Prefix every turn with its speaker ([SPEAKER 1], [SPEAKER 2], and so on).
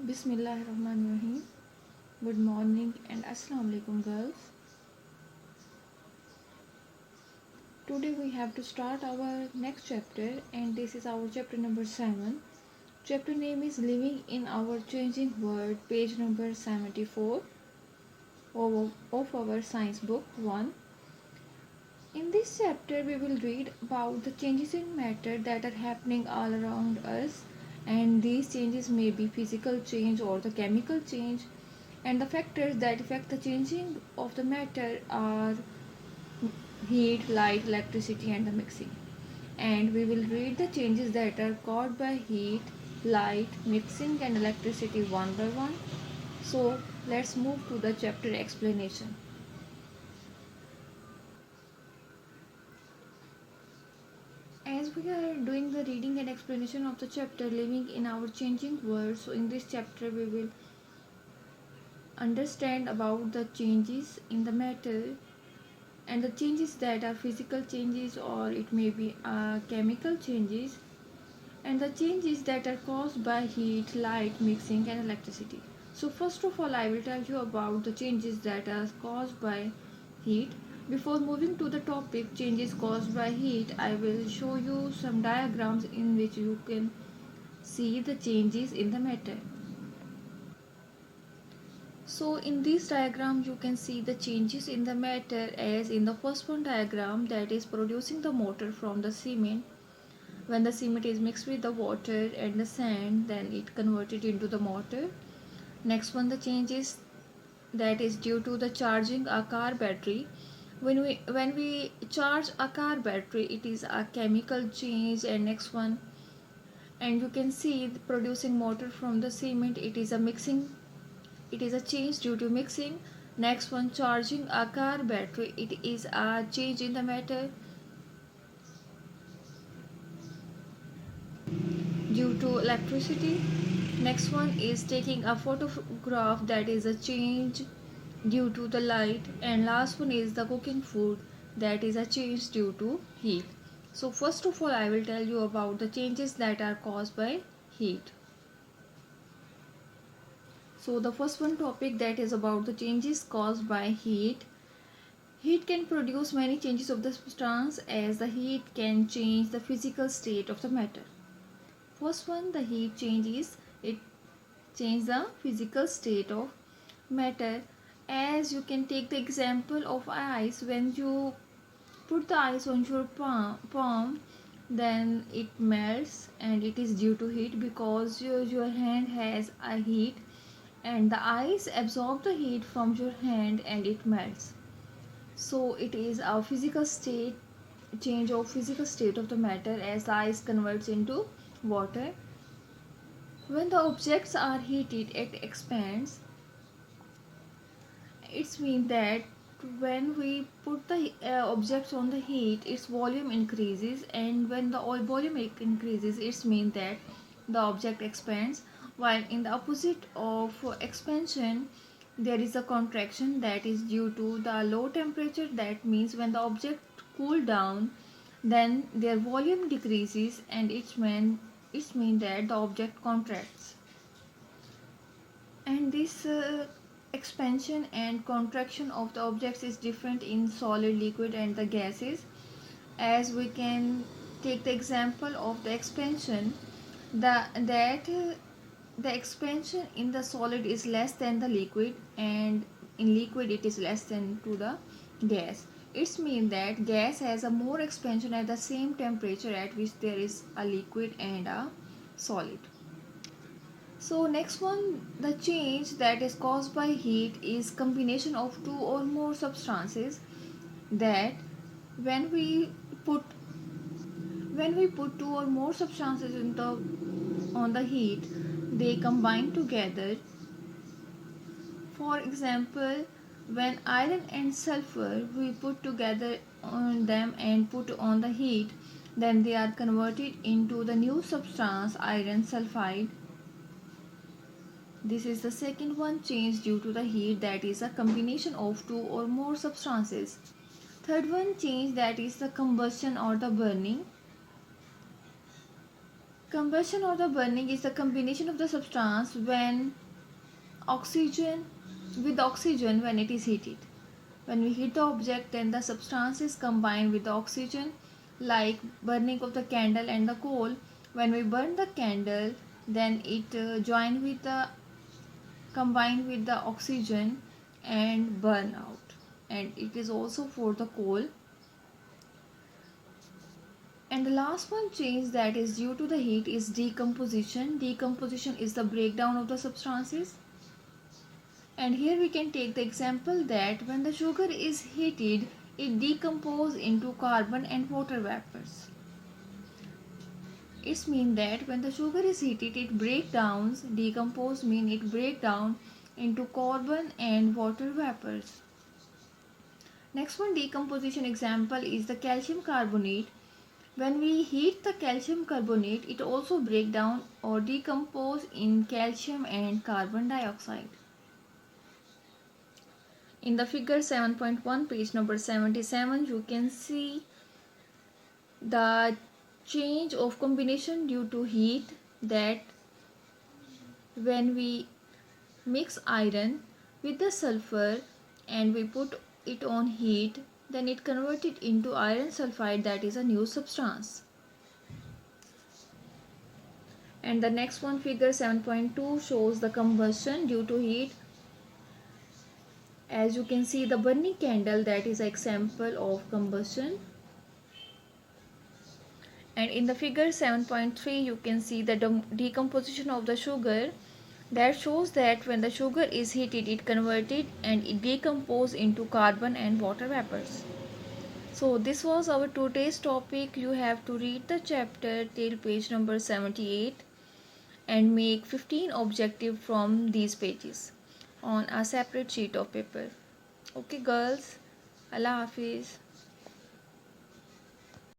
[SPEAKER 1] Bismillahirrahmanirrahim. Good morning and Assalamu alaikum girls. Today we have to start our next chapter and this is our chapter number 7. Chapter name is Living in Our Changing World, page number 74 of our science book 1. In this chapter we will read about the changes in matter that are happening all around us, and these changes may be physical change or the chemical change, and the factors that affect the changing of the matter are heat, light, electricity and the mixing. And we will read the changes that are caused by heat, light, mixing and electricity one by one. So let's move to the chapter explanation. As we are doing the reading and explanation of the chapter Living in Our Changing World, so in this chapter we will understand about the changes in the matter and the changes that are physical changes or it may be chemical changes, and the changes that are caused by heat, light, mixing and electricity. So first of all I will tell you about the changes that are caused by heat. Before moving to the topic changes caused by heat, I will show you some diagrams in which you can see the changes in the matter. So in this diagram you can see the changes in the matter, as in the first one diagram, that is producing the motor from the cement. When the cement is mixed with the water and the sand, then it converted into the motor. Next one, the changes that is due to the charging a car battery. When we charge a car battery, it is a chemical change. And next one, and you can see producing motor from the cement, it is a mixing, it is a change due to mixing. Next one, charging a car battery, it is a change in the matter due to electricity. Next one is taking a photograph, that is a change due to the light. And last one is the cooking food, that is a change due to heat. So first of all I will tell you about the changes that are caused by heat. So the first one topic, that is about the changes caused by heat. Heat can produce many changes of the substance, as the heat can change the physical state of the matter. First one, the heat changes, it changes the physical state of matter. As you can take the example of ice, when you put the ice on your palm, then it melts, and it is due to heat, because your hand has a heat and the ice absorbs the heat from your hand and it melts. So it is a physical state, change of physical state of the matter, as the ice converts into water. When the objects are heated, it expands. It means that when we put the objects on the heat, its volume increases, and when the volume increases, it means that the object expands. While in the opposite of expansion, there is a contraction, that is due to the low temperature. That means when the object cool down, then their volume decreases, and it means that the object contracts. And this expansion and contraction of the objects is different in solid, liquid and the gases. As we can take the example of the expansion, the expansion in the solid is less than the liquid, and in liquid it is less than to the gas. It means that gas has a more expansion at the same temperature at which there is a liquid and a solid. So next one, the change that is caused by heat is combination of two or more substances, that when we put two or more substances on the heat, they combine together. For example, when iron and sulfur we put together on them and put on the heat, then they are converted into the new substance iron sulfide. This is the second one, change due to the heat, that is a combination of two or more substances. Third one, change, that is the combustion or the burning. Combustion or the burning is the combination of the substance when oxygen with oxygen when it is heated. When we heat the object, then the substance is combined with the oxygen, like burning of the candle and the coal. When we burn the candle, then it combined with the oxygen and burn out. And it is also for the coal. And the last one change that is due to the heat is decomposition. Decomposition is the breakdown of the substances. And here we can take the example that when the sugar is heated, it decomposes into carbon and water vapors. It means that when the sugar is heated, it breaks down. Decompose means it breaks down into carbon and water vapors. Next one decomposition example is the calcium carbonate. When we heat the calcium carbonate, it also breaks down or decompose in calcium and carbon dioxide. In the figure 7.1, page number 77, you can see the change of combination due to heat, that when we mix iron with the sulfur and we put it on heat, then it converted into iron sulfide, that is a new substance. And the next one, figure 7.2, shows the combustion due to heat. As you can see, the burning candle, that is an example of combustion. And in the figure 7.3, you can see the decomposition of the sugar. That shows that when the sugar is heated, it converted and it decomposes into carbon and water vapors. So this was our today's topic. You have to read the chapter till page number 78 and make 15 objectives from these pages on a separate sheet of paper. Okay girls, Allah Hafiz.